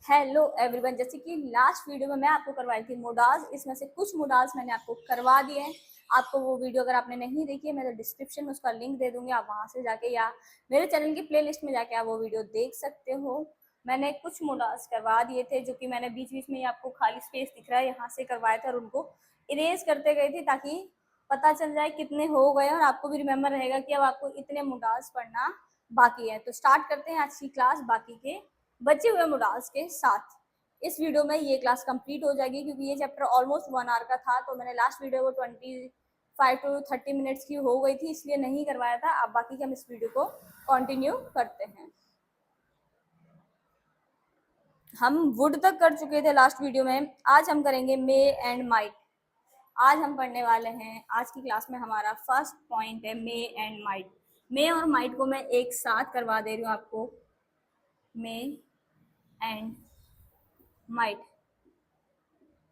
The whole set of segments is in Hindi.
हेलो एवरीवन, जैसे कि लास्ट वीडियो में मैं आपको करवाई थी मोडाल्स, इसमें से कुछ मोडाल्स मैंने आपको करवा दिए हैं। आपको वो वीडियो अगर आपने नहीं देखी है, मैं तो डिस्क्रिप्शन में उसका लिंक दे दूंगी, आप वहां से जाके या मेरे चैनल की प्लेलिस्ट में जाके आप वो वीडियो देख सकते हो। मैंने कुछ मोडाल्स करवा दिए थे जो कि मैंने बीच बीच में आपको खाली स्पेस दिख रहा है यहाँ से करवाए थे और उनको इरेज करते गई थी ताकि पता चल जाए कितने हो गए और आपको भी रिमेम्बर रहेगा कि अब आपको इतने मोडाल्स पढ़ना बाकी है। तो स्टार्ट करते हैं आज की क्लास बाकी के बचे हुए मोडाल्स के साथ। इस वीडियो में ये क्लास कंप्लीट हो जाएगी क्योंकि ये चैप्टर ऑलमोस्ट 1 आवर का था, तो मैंने लास्ट वीडियो को 25 to 30 मिनट्स की हो गई थी, इसलिए नहीं करवाया था। अब बाकी के हम इस वीडियो को कंटिन्यू करते हैं। हम वुड तक कर चुके थे लास्ट वीडियो में, आज हम करेंगे मे एंड माइट। आज हम पढ़ने वाले हैं, आज की क्लास में हमारा फर्स्ट पॉइंट है मे एंड माइट। मे और माइट को मैं एक साथ करवा दे रही हूँ आपको, मे एंड माइट।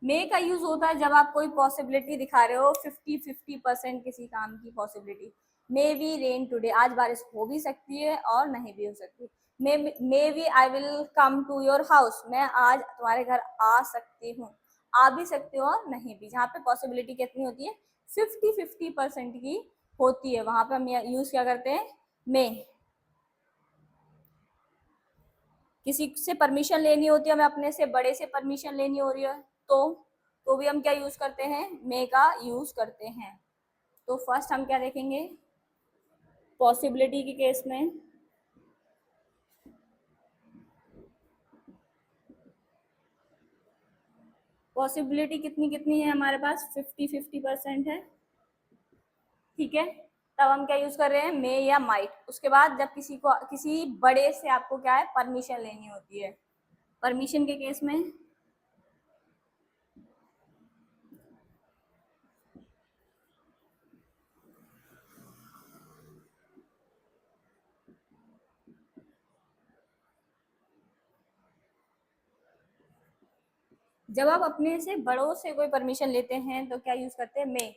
मे का यूज होता है जब आप कोई पॉसिबिलिटी दिखा रहे हो 50-50% किसी काम की possibility. May be rain today, आज बारिश हो भी सकती है और नहीं भी हो सकती। May be I will come to your house, मैं आज तुम्हारे घर आ सकती हूँ। आ भी सकते हो और नहीं भी। जहाँ पे पॉसिबिलिटी कितनी होती है 50-50% की होती है, वहां पे हम यूज क्या करते हैं मे। किसी से परमिशन लेनी होती है, हमें अपने से बड़े से परमिशन लेनी हो रही है तो भी हम क्या यूज करते हैं मे का यूज करते हैं। तो फर्स्ट हम क्या देखेंगे पॉसिबिलिटी के केस में। पॉसिबिलिटी कितनी कितनी है हमारे पास 50-50% है, ठीक है। तब हम क्या यूज कर रहे हैं मे या माइट। उसके बाद जब किसी बड़े से आपको क्या है परमिशन लेनी होती है, परमिशन के केस में जब आप अपने से बड़ों से कोई परमिशन लेते हैं तो क्या यूज करते हैं मे।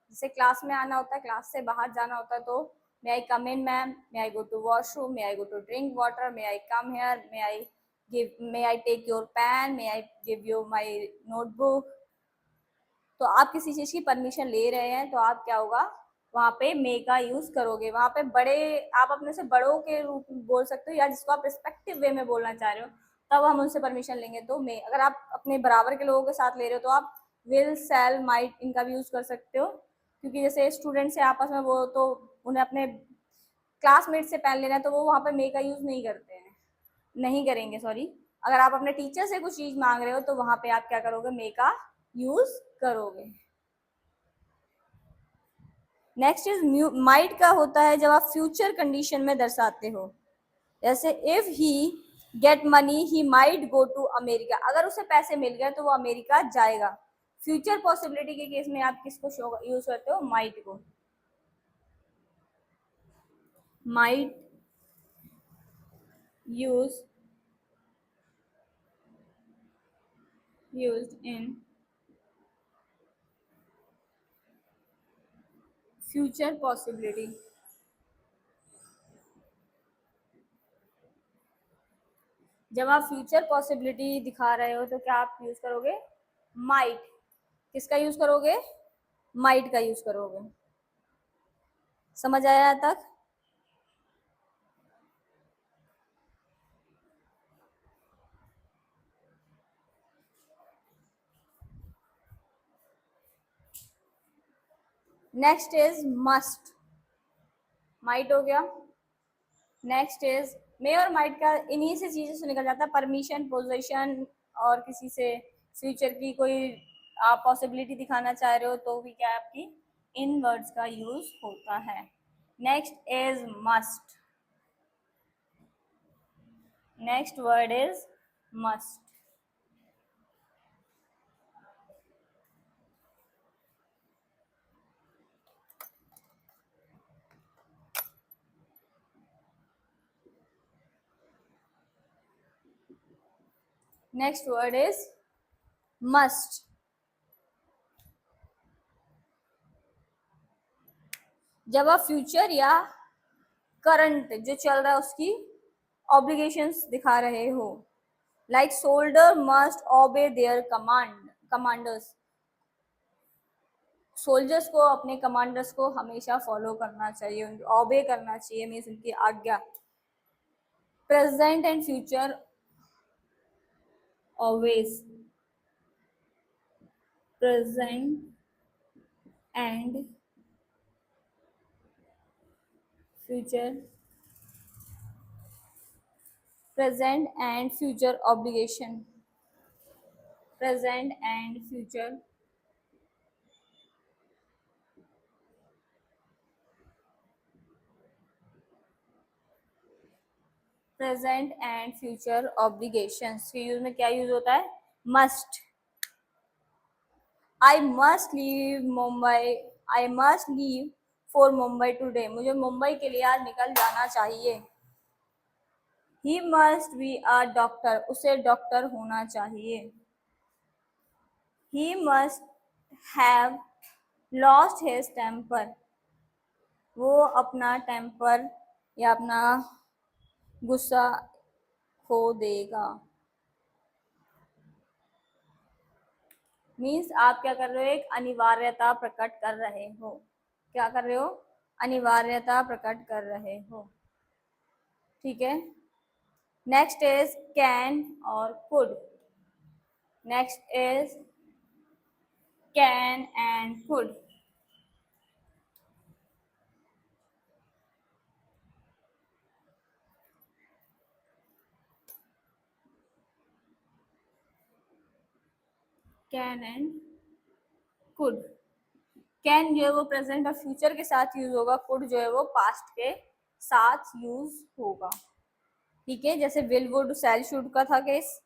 जैसे क्लास में आना होता है, क्लास से बाहर जाना होता है, तो may I come in ma'am, may I go to washroom, may I go to drink water, may I come here, may I take your pen, may I give you my notebook. तो आप किसी चीज की परमिशन ले रहे हैं तो आप क्या होगा वहां पे मे का यूज करोगे। वहां पे बड़े, आप अपने से बड़ों के रूप में बोल सकते हो या जिसको आप रिस्पेक्टिव वे में बोलना चाह रहे हो, तब हम उनसे परमिशन लेंगे तो मे। अगर आप अपने बराबर के लोगों के साथ ले रहे हो तो आप विल, शैल, माइट इनका भी यूज कर सकते हो। क्योंकि जैसे स्टूडेंट से आपस में वो तो उन्हें अपने क्लासमेट से पेन लेना है तो वो वहां पे मे का यूज नहीं करते हैं, नहीं करेंगे, सॉरी। अगर आप अपने टीचर से कुछ चीज मांग रहे हो तो वहां पे आप क्या करोगे मे का यूज करोगे। नेक्स्ट इज माइट का होता है जब आप फ्यूचर कंडीशन में दर्शाते हो। जैसे if he get money he might go to America, अगर उसे पैसे मिल गए तो वो अमेरिका जाएगा। फ्यूचर पॉसिबिलिटी के केस में आप किसको यूज करते हो माइट को। Might use used in future possibility. जब आप फ्यूचर पॉसिबिलिटी दिखा रहे हो तो क्या आप यूज करोगे माइट। किसका यूज करोगे माइट का यूज करोगे। समझ आया तक। नेक्स्ट इज मस्ट, माइट हो गया। नेक्स्ट इज मे और माइट का इन्हीं से चीजें से निकल जाता है परमिशन, पोजीशन और किसी से फ्यूचर की कोई आप पॉसिबिलिटी दिखाना चाह रहे हो तो भी क्या आपकी इन वर्ड्स का यूज होता है। Next is must, next word is must. Next word is must. जब आप फ्यूचर या करंट जो चल रहा है उसकी ऑब्लिगेशंस दिखा रहे हो, Like soldier must obey their commanders. Soldiers को अपने कमांडर्स को हमेशा फॉलो करना चाहिए, उनकी ऑबे करना चाहिए, मीन्स उनकी आज्ञा. Present and future always. Present and future. Present and future obligation. Present and future. Present and future obligations के यूज में क्या यूज होता है? Must. I must leave Mumbai. I must leave for Mumbai today. मुझे मुंबई के लिए आज निकल जाना चाहिए. He must be a doctor. उसे डॉक्टर होना चाहिए. He must have lost his temper. वो अपना टेम्पर या अपना गुस्सा खो देगा. मीन्स आप क्या कर रहे हो? एक अनिवार्यता प्रकट कर रहे हो. क्या कर रहे हो? अनिवार्यता प्रकट कर रहे हो. ठीक है. नेक्स्ट इज कैन और could. Next is can and could. Can and could. Can जो है वो प्रेजेंट और फ्यूचर के साथ यूज होगा. कुड जो है वो पास्ट के साथ यूज होगा. ठीक है. जैसे विल वुड शैल शुड का था केस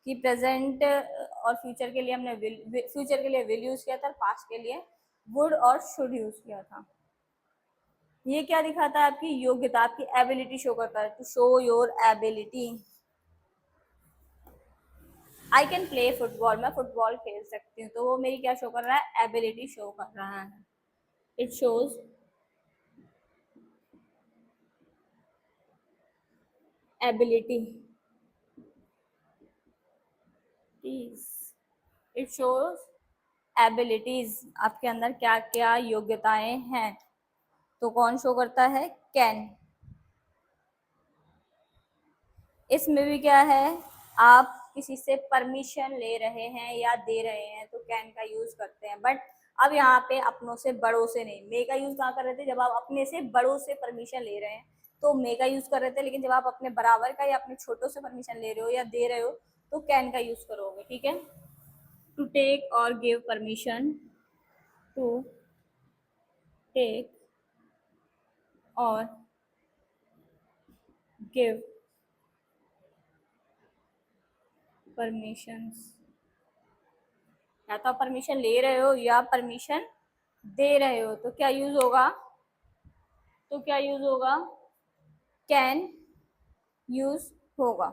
कि प्रेजेंट और फ्यूचर के लिए हमने फ्यूचर के लिए विल यूज किया था, पास्ट के लिए वुड और शुड यूज किया था. ये क्या दिखाता है? आपकी योग्यता, आपकी एबिलिटी शो करता है. To show your ability. I can play football. मैं फुटबॉल खेल सकती हूँ. तो वो मेरी क्या शो कर रहा है? एबिलिटी शो कर रहा है. It shows ability. It shows abilities. आपके अंदर क्या क्या योग्यताएं हैं. तो कौन शो करता है? कैन. इसमें भी क्या है? आप किसी से परमिशन ले रहे हैं या दे रहे हैं तो कैन का यूज करते हैं. बट अब यहाँ पे अपनों से बड़ों से नहीं. मे का यूज कहाँ कर रहे थे? जब आप अपने से बड़ों से परमिशन ले रहे हैं तो मे का यूज कर रहे थे. लेकिन जब आप अपने बराबर का या अपने छोटों से परमिशन ले रहे हो या दे रहे हो तो कैन का यूज करोगे. ठीक है. टू टेक और गिव परमिशन. टू टेक और गिव परमिशंस. या तो आप परमिशन ले रहे हो या परमिशन दे रहे हो तो क्या यूज होगा? तो क्या यूज होगा? कैन यूज होगा.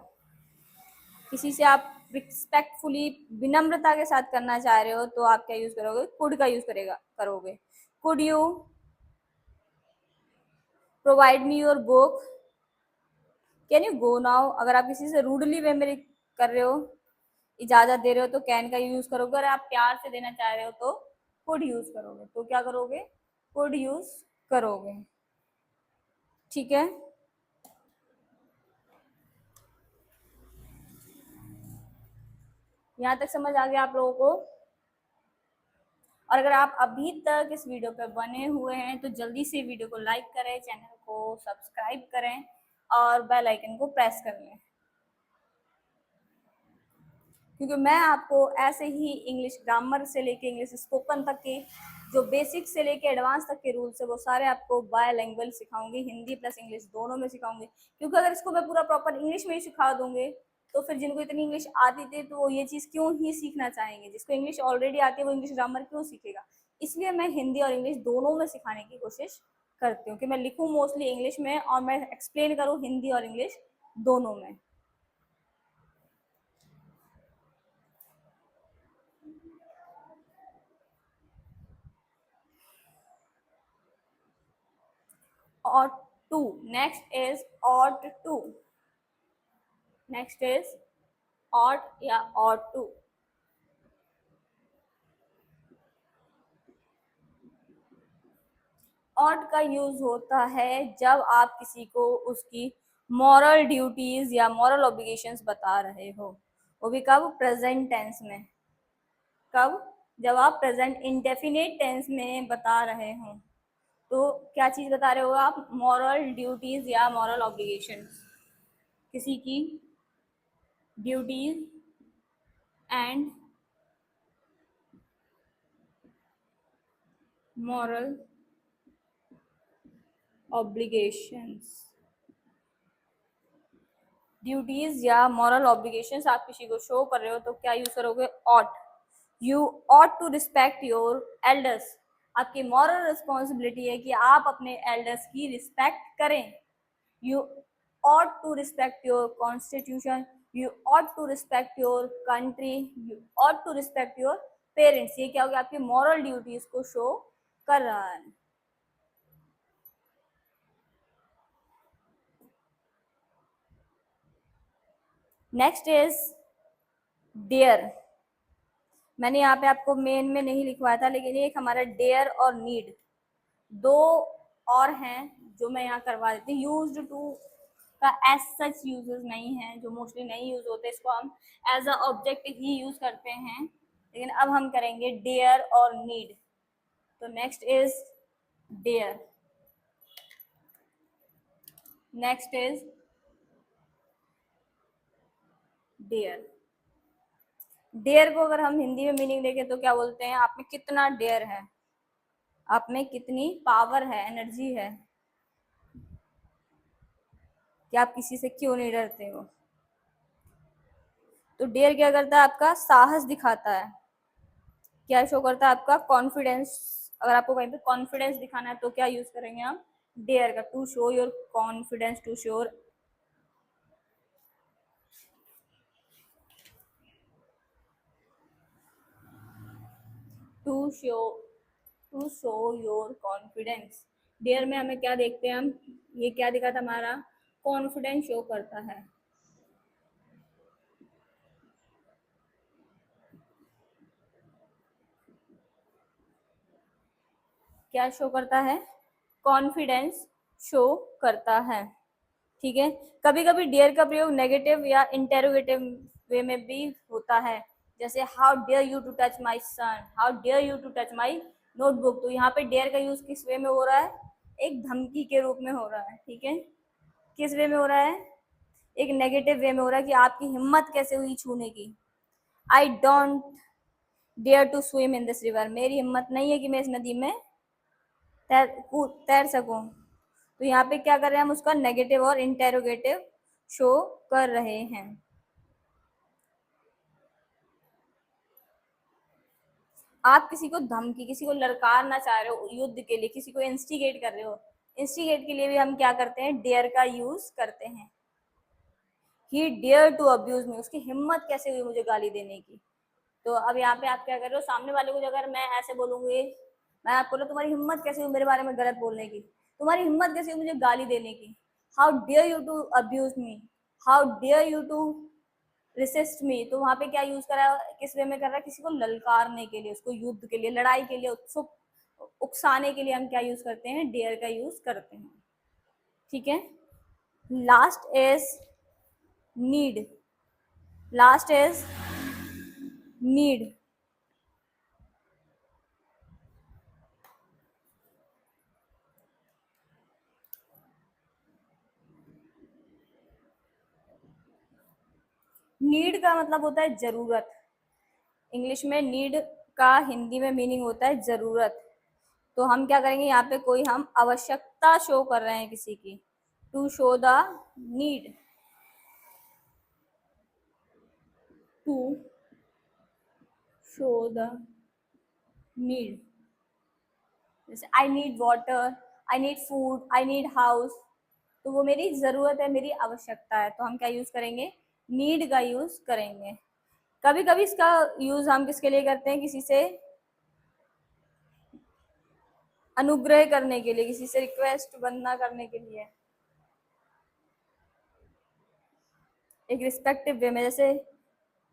किसी से आप रिस्पेक्टफुली विनम्रता के साथ करना चाह रहे हो तो आप क्या यूज करोगे? कुड का यूज करोगे. Could you provide me your book. Can you go now. अगर आप किसी से रूडली वे में कर रहे हो, इजाजत दे रहे हो तो कैन का यूज करोगे. अगर आप प्यार से देना चाह रहे हो तो कुड यूज करोगे. तो क्या करोगे? कुड यूज करोगे. ठीक है. यहाँ तक समझ आ गया आप लोगों को? और अगर आप अभी तक इस वीडियो पर बने हुए हैं तो जल्दी से वीडियो को लाइक करें, चैनल को सब्सक्राइब करें और बेल आइकन को प्रेस कर लें. क्योंकि मैं आपको ऐसे ही इंग्लिश ग्रामर से लेके इंग्लिश स्पोकन तक के जो बेसिक से लेके एडवांस तक के रूल्स है वो सारे आपको बायलैंग्वेज सिखाऊंगी. हिंदी प्लस इंग्लिश दोनों में सिखाऊंगी. क्योंकि अगर इसको मैं पूरा प्रॉपर इंग्लिश में ही सिखा दूंगी तो फिर जिनको इतनी इंग्लिश आती थी तो वो ये चीज़ क्यों ही सीखना चाहेंगे. जिसको इंग्लिश ऑलरेडी आती है वो इंग्लिश ग्रामर क्यों सीखेगा. इसलिए मैं हिंदी और इंग्लिश दोनों में सिखाने की कोशिश करती हूँ कि मैं लिखूँ मोस्टली इंग्लिश में और मैं एक्सप्लेन करूँ हिंदी और इंग्लिश दोनों में. ought to. Next is ought to. Next is ought या ought to। ought का यूज होता है जब आप किसी को उसकी मॉरल ड्यूटीज या मॉरल ऑब्लिगेशंस बता रहे हो, वो भी कब, प्रेजेंट टेंस में। कब, जब आप प्रेजेंट इंडेफिनिट टेंस में बता रहे हो, तो क्या चीज बता रहे हो आप, मॉरल ड्यूटीज या मॉरल ऑब्लिगेशंस, किसी की duties and moral obligations. Duties या मॉरल ऑब्लिगेशंस आप किसी को शो कर रहे हो तो क्या यूज करोगे, ought. You ought to respect your elders, आपकी मॉरल रिस्पॉन्सिबिलिटी है कि आप अपने एल्डर्स की रिस्पेक्ट करें। You ought to respect your constitution, you ought to respect your country, you ought to respect your parents. ये क्या हो गया, आपकी मॉरल ड्यूटीज को शो कर रहा है। Next is dare. मैंने यहाँ पे आपको मेन में नहीं लिखवाया था, लेकिन एक हमारा डेयर और नीड, दो और हैं जो मैं यहाँ करवा देती हूँ। यूज्ड टू का एज सच यूजेस नहीं है, जो मोस्टली नहीं यूज होते, इसको हम एज अ ऑब्जेक्ट ही यूज करते हैं, लेकिन अब हम करेंगे डेयर और नीड। तो next is dare, next is dare. Dare को अगर हम हिंदी में मीनिंग देखें तो क्या बोलते हैं, आप में कितना डेयर है, आप में कितनी पावर है, एनर्जी है, कि आप किसी से क्यों नहीं डरते हो। तो डेयर क्या करता है, आपका साहस दिखाता है। क्या शो करता है, आपका कॉन्फिडेंस। अगर आपको कहीं पे कॉन्फिडेंस दिखाना है तो क्या यूज करेंगे हम, डेयर का, to show your confidence, to show, to show, to show your confidence. Dare में हमें क्या देखते हैं हम, ये क्या दिखाता है, हमारा कॉन्फिडेंस शो करता है। क्या शो करता है, कॉन्फिडेंस शो करता है। ठीक है। कभी कभी डेयर का प्रयोग नेगेटिव या इंटेरोगेटिव वे में भी होता है, जैसे how dare you to touch my son, how dare you to touch my notebook. तो यहाँ पे डेयर का यूज किस वे में हो रहा है, एक धमकी के रूप में हो रहा है। ठीक है, किस वे में हो रहा है, एक नेगेटिव वे में हो रहा है कि आपकी हिम्मत कैसे हुई छूने की। I don't dare to swim in this river, मेरी हिम्मत नहीं है कि मैं इस नदी में तैर सकूं। तो यहाँ पे क्या कर रहे हैं हम, उसका नेगेटिव और इंटेरोगेटिव शो कर रहे हैं। आप किसी को धमकी, किसी को ललकारना चाह रहे हो युद्ध के लिए, किसी को इंस्टिगेट कर रहे हो, इंस्टिगेट के लिए भी हम क्या करते हैं, डेयर का यूज करते हैं। He dare to abuse me, उसकी हिम्मत कैसे हुई मुझे गाली देने की। तो अब यहाँ पे आप क्या कर रहे हो, सामने वाले को अगर मैं ऐसे बोलूंगी, मैं आपको बोलूँ तुम्हारी हिम्मत कैसे हुई मेरे बारे में गलत बोलने की, तुम्हारी हिम्मत कैसे हुई मुझे गाली देने की, how dare you to abuse me, how dare you to resist me. तो वहां पे क्या यूज करा, किस वे में कर रहा है, किसी को ललकारने के लिए, उसको युद्ध के लिए, लड़ाई के लिए उत्सुक उकसाने के लिए हम क्या यूज करते हैं, डेयर का यूज करते हैं। ठीक है। Last is need, last is need. Need का मतलब होता है जरूरत। इंग्लिश में नीड का हिंदी में मीनिंग होता है जरूरत। तो हम क्या करेंगे, यहाँ पे कोई हम आवश्यकता शो कर रहे हैं किसी की, to show the need, to show the need. जैसे I need water, I need food, I need house. तो वो मेरी जरूरत है, मेरी आवश्यकता है, तो हम क्या यूज करेंगे, नीड का यूज करेंगे। कभी कभी इसका यूज हम किसके लिए करते हैं, किसी से अनुग्रह करने के लिए, किसी से रिक्वेस्ट वंदना करने के लिए, एक रिस्पेक्टिव वे में। जैसे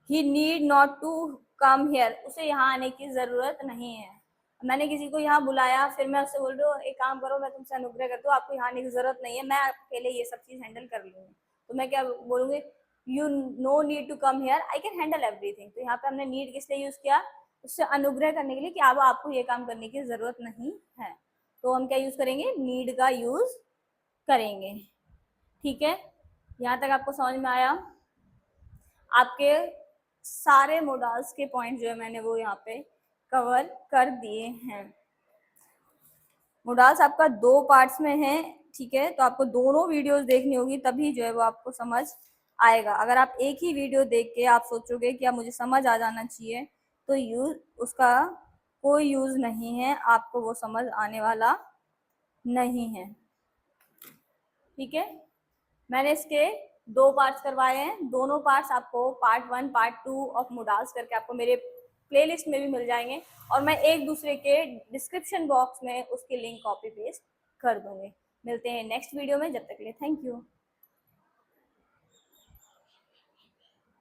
he need not to come here, उसे यहाँ आने की जरूरत नहीं है। मैंने किसी को यहाँ बुलाया, फिर मैं उससे बोल रही हूँ एक काम करो, मैं तुमसे अनुग्रह करती हूँ, आपको यहाँ आने की जरूरत नहीं है, मैं अकेले ये सब चीज हैंडल कर लूंगी। तो मैं क्या बोलूंगी, you no need to come here, I can handle everything. तो यहाँ पे हमने नीड किस लिए यूज किया, उससे अनुग्रह करने के लिए कि अब आपको ये काम करने की जरूरत नहीं है। तो हम क्या यूज करेंगे, नीड का यूज करेंगे। ठीक है, यहाँ तक आपको समझ में आया। आपके सारे मोडाल्स के पॉइंट जो है मैंने वो यहाँ पे कवर कर दिए हैं। मोडाल्स आपका 2 पार्ट्स में है, ठीक है, तो आपको दोनों वीडियोस देखनी होगी, तभी जो है वो आपको समझ आएगा। अगर आप एक ही वीडियो देख के आप सोचोगे कि अब मुझे समझ आ जाना चाहिए, तो यूज उसका कोई यूज नहीं है, आपको वो समझ आने वाला नहीं है। ठीक है, मैंने इसके 2 पार्ट्स करवाए हैं, दोनों पार्ट्स आपको पार्ट 1 पार्ट 2 ऑफ मोडाल्स करके आपको मेरे प्लेलिस्ट में भी मिल जाएंगे, और मैं एक दूसरे के डिस्क्रिप्शन बॉक्स में उसकी लिंक कॉपी पेस्ट कर दूंगी। मिलते हैं नेक्स्ट वीडियो में, जब तक के लिए थैंक यू।